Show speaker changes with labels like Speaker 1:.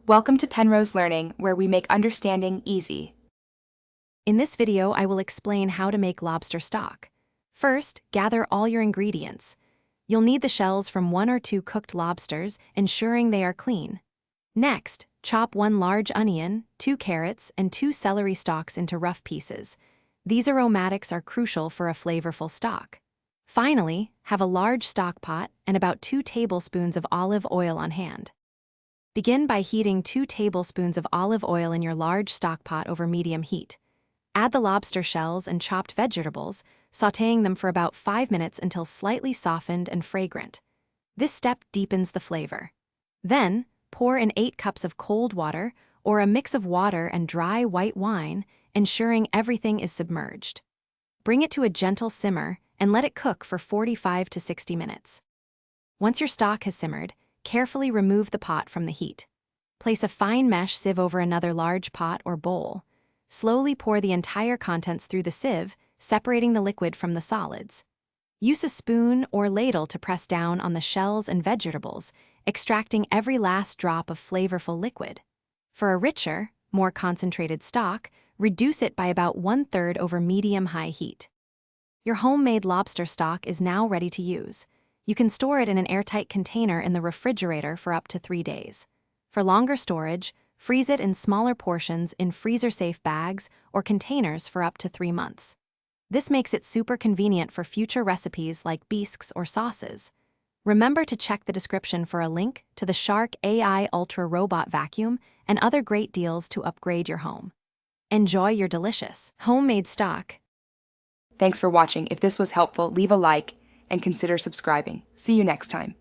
Speaker 1: Welcome to Penrose Learning, where we make understanding easy.
Speaker 2: In this video, I will explain how to make lobster stock. First, gather all your ingredients. You'll need the shells from 1 or 2 cooked lobsters, ensuring they are clean. Next, chop 1 large onion, 2 carrots, and 2 celery stalks into rough pieces. These aromatics are crucial for a flavorful stock. Finally, have a large stock pot and about 2 tablespoons of olive oil on hand. Begin by heating 2 tablespoons of olive oil in your large stock pot over medium heat. Add the lobster shells and chopped vegetables, sautéing them for about 5 minutes until slightly softened and fragrant. This step deepens the flavor. Then, pour in 8 cups of cold water or a mix of water and dry white wine, ensuring everything is submerged. Bring it to a gentle simmer and let it cook for 45 to 60 minutes. Once your stock has simmered, carefully remove the pot from the heat. Place a fine mesh sieve over another large pot or bowl. Slowly pour the entire contents through the sieve, separating the liquid from the solids. Use a spoon or ladle to press down on the shells and vegetables, extracting every last drop of flavorful liquid. For a richer, more concentrated stock, reduce it by about 1/3 over medium-high heat. Your homemade lobster stock is now ready to use. You can store it in an airtight container in the refrigerator for up to 3 days. For longer storage, freeze it in smaller portions in freezer-safe bags or containers for up to 3 months. This makes it super convenient for future recipes like bisques or sauces. Remember to check the description for a link to the Shark AI Ultra Robot Vacuum and other great deals to upgrade your home. Enjoy your delicious homemade stock.
Speaker 1: Thanks for watching. If this was helpful, leave a like and consider subscribing. See you next time.